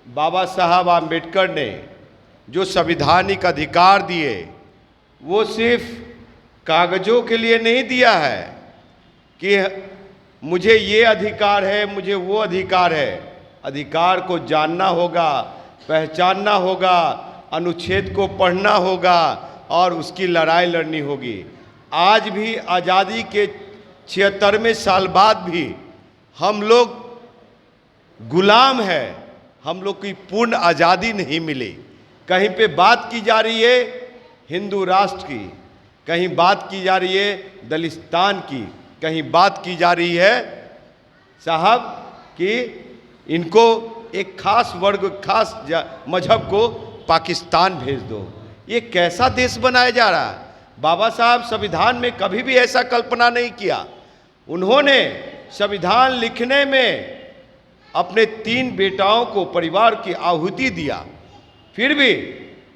बाबा साहब आम्बेडकर ने जो संवैधानिक अधिकार दिए वो सिर्फ कागजों के लिए नहीं दिया है कि मुझे ये अधिकार है, मुझे वो अधिकार है। अधिकार को जानना होगा, पहचानना होगा, अनुच्छेद को पढ़ना होगा और उसकी लड़ाई लड़नी होगी। आज भी आज़ादी के 76वें साल बाद भी हम लोग गुलाम हैं, हम लोग की पूर्ण आज़ादी नहीं मिली। कहीं पे बात की जा रही है हिंदू राष्ट्र की, कहीं बात की जा रही है दलिस्तान की, कहीं बात की जा रही है साहब कि इनको एक खास वर्ग, खास मजहब को पाकिस्तान भेज दो। ये कैसा देश बनाया जा रहा है? बाबा साहब संविधान में कभी भी ऐसा कल्पना नहीं किया। उन्होंने संविधान लिखने में अपने 3 बेटाओं को परिवार की आहुति दिया, फिर भी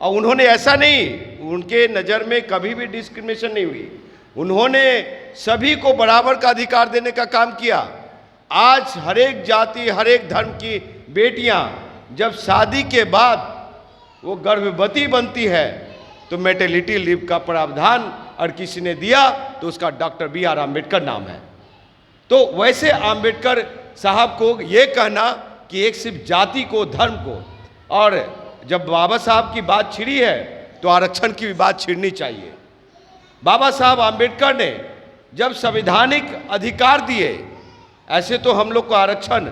और उन्होंने ऐसा नहीं, उनके नज़र में कभी भी डिस्क्रिमिनेशन नहीं हुई। उन्होंने सभी को बराबर का अधिकार देने का काम किया। आज हर एक जाति, हर एक धर्म की बेटियां जब शादी के बाद वो गर्भवती बनती है तो मैटरनिटी लीव का प्रावधान और किसी ने दिया तो उसका डॉक्टर B.R. आम्बेडकर नाम है। तो वैसे आम्बेडकर साहब को ये कहना कि एक सिर्फ जाति को, धर्म को, और जब बाबा साहब की बात छिड़ी है तो आरक्षण की भी बात छिड़नी चाहिए। बाबा साहब आम्बेडकर ने जब संवैधानिक अधिकार दिए, ऐसे तो हम लोग को आरक्षण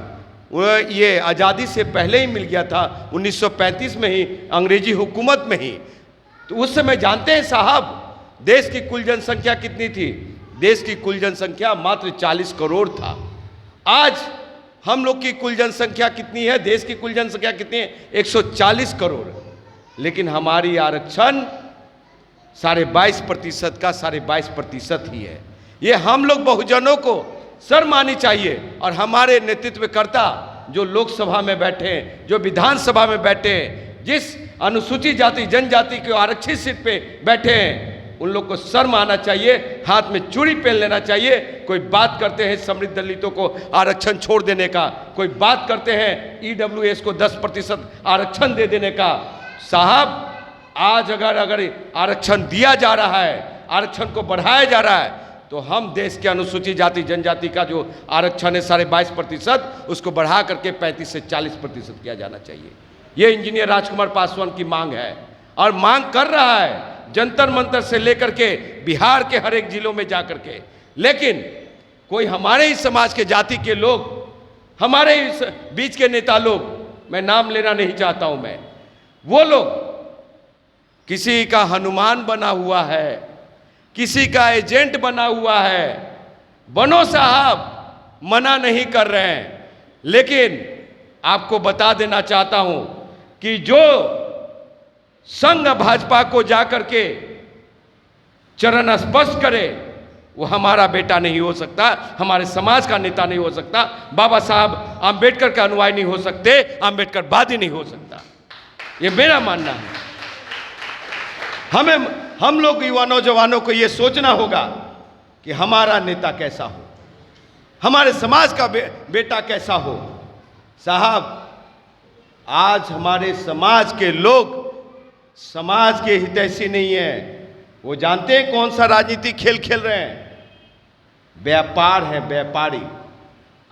ये आज़ादी से पहले ही मिल गया था, 1935 में ही, अंग्रेजी हुकूमत में ही। तो उस समय जानते हैं साहब देश की कुल जनसंख्या कितनी थी? देश की कुल जनसंख्या मात्र 40 करोड़ था। आज हम लोग की कुल जनसंख्या कितनी है? देश की कुल जनसंख्या कितनी है? 140 करोड़। लेकिन हमारी आरक्षण 22.5% का 22.5% ही है। ये हम लोग बहुजनों को शर्म आनी चाहिए। और हमारे नेतृत्वकर्ता जो लोकसभा में बैठे हैं, जो विधानसभा में बैठे हैं, जिस अनुसूचित जाति जनजाति के आरक्षित सीट पे बैठे हैं, उन लोग को शर्म आना चाहिए, हाथ में चूड़ी पहन लेना चाहिए। कोई बात करते हैं समृद्ध दलितों को आरक्षण छोड़ देने का, कोई बात करते हैं EWS को 10% आरक्षण दे देने का। साहब आज अगर आरक्षण दिया जा रहा है, आरक्षण को बढ़ाया जा रहा है, तो हम देश के अनुसूचित जाति जनजाति का जो आरक्षण है 22.5%, उसको बढ़ा करके 35 से 40% किया जाना चाहिए। ये इंजीनियर राजकुमार पासवान की मांग है और मांग कर रहा है जंतर मंतर से लेकर के बिहार के हर एक जिलों में जा करके। लेकिन कोई हमारे ही समाज के जाति के लोग, हमारे ही बीच के नेता लोग, मैं नाम लेना नहीं चाहता हूं मैं, वो लोग किसी का हनुमान बना हुआ है, किसी का एजेंट बना हुआ है। बनो साहब, मना नहीं कर रहे हैं, लेकिन आपको बता देना चाहता हूं कि जो संघ भाजपा को जाकर के चरण स्पर्श करे वो हमारा बेटा नहीं हो सकता, हमारे समाज का नेता नहीं हो सकता, बाबा साहब आम्बेडकर का अनुयायी नहीं हो सकते, आम्बेडकरवादी नहीं हो सकता। ये मेरा मानना है। हम लोग युवा नौजवानों को ये सोचना होगा कि हमारा नेता कैसा हो, हमारे समाज का बेटा कैसा हो। साहब आज हमारे समाज के लोग समाज के हितैषी नहीं है। वो जानते हैं कौन सा राजनीतिक खेल खेल रहे हैं? व्यापार है, व्यापारी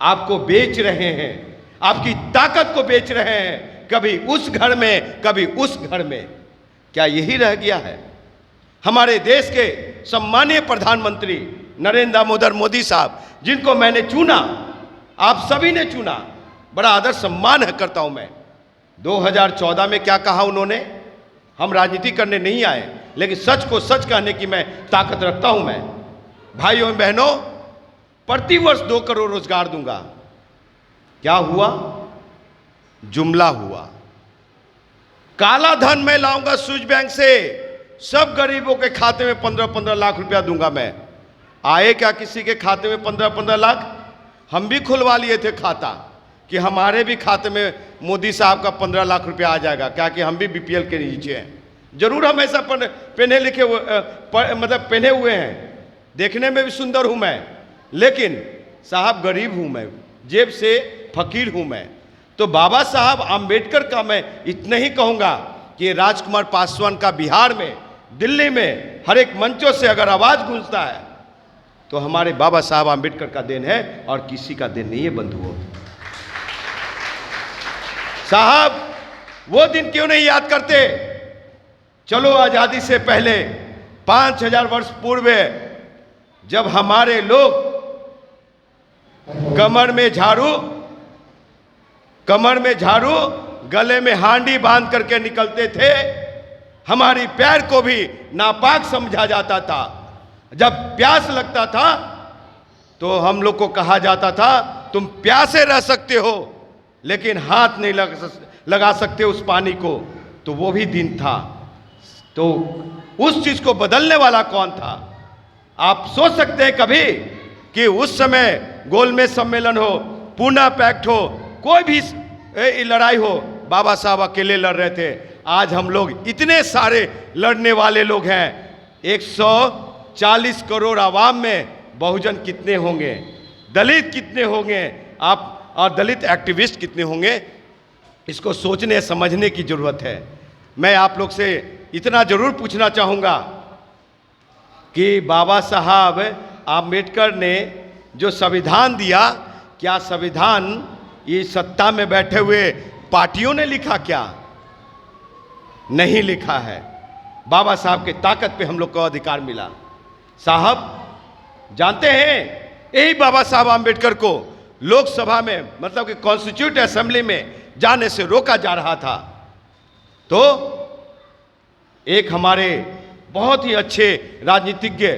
आपको बेच रहे हैं, आपकी ताकत को बेच रहे हैं, कभी उस घर में कभी उस घर में। क्या यही रह गया है? हमारे देश के सम्मानीय प्रधानमंत्री नरेंद्र दामोदर मोदी साहब, जिनको मैंने चुना, आप सभी ने चुना, बड़ा आदर सम्मान है करता हूं मैं। 2014 में क्या कहा उन्होंने? हम राजनीति करने नहीं आए, लेकिन सच को सच कहने की मैं ताकत रखता हूं मैं। भाइयों बहनों, प्रति वर्ष 2 करोड़ रोजगार दूंगा। क्या हुआ? जुमला हुआ। काला धन मैं लाऊंगा स्विस बैंक से, सब गरीबों के खाते में 15-15 लाख रुपया दूंगा मैं। आए क्या किसी के खाते में 15-15 लाख? हम भी खुलवा लिए थे खाता कि हमारे भी खाते में मोदी साहब का 15 लाख रुपया आ जाएगा, क्या कि हम भी BPL के नीचे हैं। जरूर हम ऐसा पहने लिखे मतलब पहने हुए हैं, देखने में भी सुंदर हूं मैं, लेकिन साहब गरीब हूं मैं, जेब से फकीर हूं मैं। तो बाबा साहब आम्बेडकर का मैं इतना ही कहूँगा कि राजकुमार पासवान का बिहार में, दिल्ली में हर एक मंचों से अगर आवाज़ गूंजता है तो हमारे बाबा साहब आम्बेडकर का देन है और किसी का देन नहीं है बंधुओं। साहब वो दिन क्यों नहीं याद करते? चलो आजादी से पहले 5000 वर्ष पूर्व जब हमारे लोग कमर में झाड़ू गले में हांडी बांध करके निकलते थे, हमारी पैर को भी नापाक समझा जाता था। जब प्यास लगता था तो हम लोग को कहा जाता था तुम प्यासे रह सकते हो लेकिन हाथ नहीं लगा सकते उस पानी को। तो वो भी दिन था। तो उस चीज को बदलने वाला कौन था? आप सोच सकते हैं कभी कि उस समय गोलमेज सम्मेलन हो, पूना पैक्ट हो, कोई भी लड़ाई हो, बाबा साहब अकेले लड़ रहे थे। आज हम लोग इतने सारे लड़ने वाले लोग हैं। 140 करोड़ आवाम में बहुजन कितने होंगे, दलित कितने होंगे, आप और दलित एक्टिविस्ट कितने होंगे, इसको सोचने समझने की जरूरत है। मैं आप लोग से इतना जरूर पूछना चाहूँगा कि बाबा साहब आम्बेडकर ने जो संविधान दिया, क्या संविधान ये सत्ता में बैठे हुए पार्टियों ने लिखा? क्या नहीं लिखा है। बाबा साहब के ताकत पे हम लोग को अधिकार मिला। साहब जानते हैं यही बाबा साहब आम्बेडकर को लोकसभा में मतलब कि कॉन्स्टिट्यूट असेंबली में जाने से रोका जा रहा था। तो एक हमारे बहुत ही अच्छे राजनीतिज्ञ